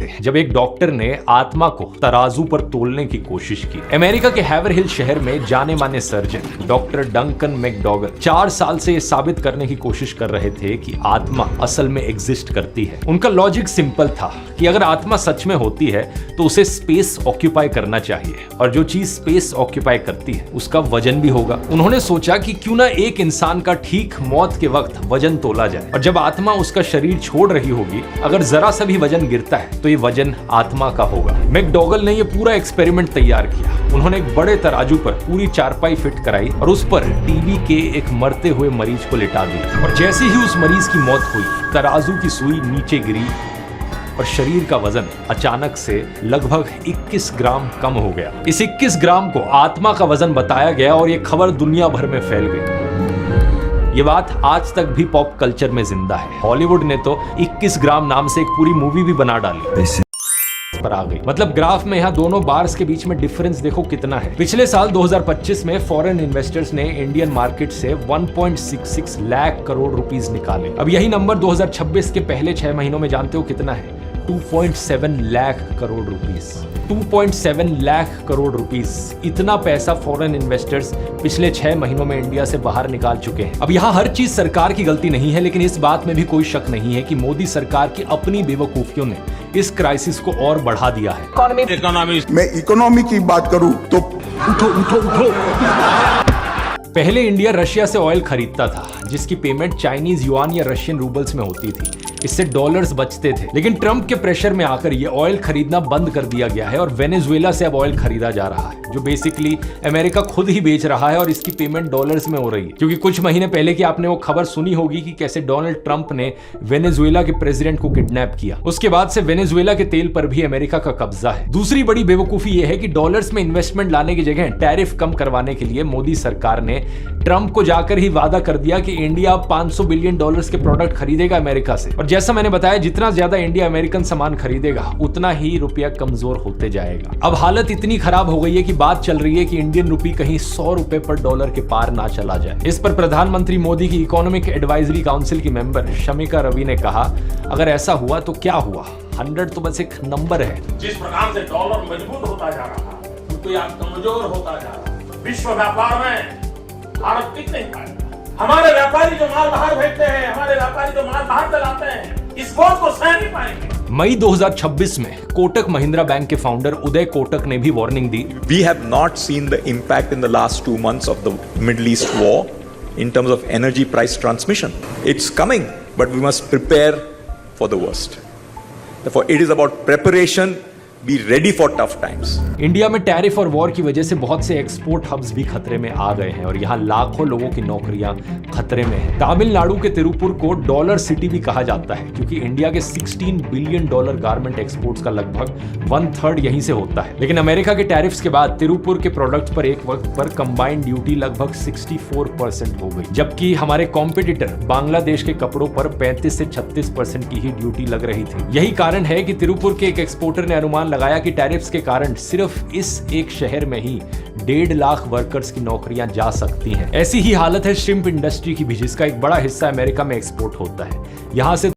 सकते जब एक डॉक्टर ने आत्मा को तराजू पर तोलने की कोशिश की। अमेरिका के हैवर हिल शहर में जाने माने सर्जन डॉक्टर डंकन मैकडॉगल 4 साल से ये साबित करने की कोशिश कर रहे थे कि आत्मा असल में एग्जिस्ट करती है। उनका लॉजिक सिंपल था कि अगर आत्मा सच में होती है तो उसे स्पेस ऑक्यूपाई करना चाहिए, और जो चीज स्पेस ऑक्यूपाई करती है उसका वजन भी होगा। उन्होंने सोचा कि क्यों ना एक इंसान का ठीक मौत के वक्त वजन तोला जाए, और जब आत्मा उसका शरीर छोड़ रही होगी अगर जरा सा भी वजन गिरता है तो ये वजन आत्मा का होगा। मैकडॉगल ने ये पूरा एक्सपेरिमेंट तैयार किया। उन्होंने एक बड़े तराजू पर पूरी चारपाई फिट कराई और उस पर टीबी के एक मरते हुए मरीज को लिटा दिया, और जैसे ही उस मरीज की मौत हुई तराजू की सुई नीचे गिरी और शरीर का वजन अचानक से लगभग 21 ग्राम कम हो गया। इस 21 ग्राम को आत्मा का वजन बताया गया और ये खबर दुनिया भर में फैल गई। ये बात आज तक भी पॉप कल्चर में जिंदा है। हॉलीवुड ने तो 21 ग्राम नाम से एक पूरी मूवी भी बना डाली पर आ गई। मतलब ग्राफ में यहाँ दोनों बार्स के बीच में डिफरेंस देखो कितना है। पिछले साल 2025 में फॉरेन इन्वेस्टर्स ने इंडियन मार्केट से 1.66 लाख करोड़ रुपीस निकाले। अब यही नंबर 2026 के पहले 6 महीनों में जानते हो कितना है? 2.7 लाख करोड़ रुपीस। 2.7 लाख करोड़ रुपीस, इतना पैसा फॉरेन इन्वेस्टर्स पिछले 6 महीनों में इंडिया से बाहर निकाल चुके हैं। अब यहाँ हर चीज सरकार की गलती नहीं है, लेकिन इस बात में भी कोई शक नहीं है कि मोदी सरकार की अपनी बेवकूफियों ने इस क्राइसिस को और बढ़ा दिया है। मैं इकोनॉमी की बात करूं तो उठो। पहले इंडिया रशिया से ऑयल खरीदता था जिसकी पेमेंट चाइनीज युआन या रशियन रूबल्स में होती थी। इससे डॉलर्स बचते थे, लेकिन ट्रंप के प्रेशर में आकर ये ऑयल खरीदना बंद कर दिया गया है और वेनेजुएला से अब ऑयल खरीदा जा रहा है, जो बेसिकली अमेरिका खुद ही बेच रहा है और इसकी पेमेंट डॉलर्स में हो रही है। क्योंकि कुछ महीने पहले की आपने वो खबर सुनी होगी कि कैसे डोनाल्ड ट्रंप ने वेनेजुएला के प्रेसिडेंट को किडनैप किया। उसके बाद से वेनेजुएला के तेल पर भी अमेरिका का कब्जा है। दूसरी बड़ी बेवकूफी यह है कि डॉलर्स में इन्वेस्टमेंट लाने की जगह टैरिफ कम करवाने के लिए मोदी सरकार ने ट्रंप को जाकर ही वादा कर दिया कि इंडिया अब 500 बिलियन डॉलर्स के प्रोडक्ट खरीदेगा अमेरिका से। और जैसा मैंने बताया, जितना ज्यादा इंडिया अमेरिकन सामान खरीदेगा उतना ही रुपया कमजोर होते जाएगा। अब हालत इतनी खराब हो गई है कि बात चल रही है कि इंडियन रुपी कहीं 100 रुपए पर डॉलर के पार ना चला जाए। इस पर प्रधानमंत्री मोदी की इकोनॉमिक एडवाइजरी काउंसिल की मेंबर शमिका रवि ने कहा, अगर ऐसा हुआ तो क्या हुआ? 100 तो बस एक नंबर है। जिस प्रकार से डॉलर मजबूत होता जा रहा है, रुपया कमजोर होता जा रहा है, विश्व व्यापार में भारत टिक नहीं पाएगा। हमारे व्यापारी जो माल बाहर भेजते हैं, हमारे व्यापारी जो माल बाहर चलाते हैं, इस बोझ को सह नहीं पाएंगे। मई 2026 में कोटक महिंद्रा बैंक के फाउंडर उदय कोटक ने भी warning the. We have not seen the impact in the last 2 months of the Middle East war in terms of energy price transmission. It's coming, but we must prepare for the worst. Therefore, it is about preparation. Be ready for tough times. India में tariff और war की वजह से बहुत से export hubs भी खतरे में आ गए हैं और यहाँ लाखों लोगों की नौकरियां खतरे में हैं। तमिलनाडु के तिरुपुर को डॉलर सिटी भी कहा जाता है क्योंकि इंडिया के 16 बिलियन डॉलर गारमेंट एक्सपोर्ट्स का लगभग 1/3 यहीं से होता है। लेकिन अमेरिका के टैरिफ्स के बाद तिरुपुर के प्रोडक्ट्स पर एक वक्त पर कंबाइंड ड्यूटी लगभग 64% हो गई, जबकि हमारे कॉम्पिटिटर बांग्लादेश के कपड़ों पर 35 से 36% की ही ड्यूटी लग रही थी। यही कारण है कि तिरुपुर के एक एक्सपोर्टर ने अनुमान लगाया कि टैरिफ्स के कारण सिर्फ इस एक शहर में ही 1.5 लाख वर्कर्स की नौकरियां जा सकती हैं। ऐसी ही हालत है श्रिम्प इंडस्ट्री की भी, जिसका एक बड़ा हिस्सा अमेरिका में एक्सपोर्ट होता है। यहां से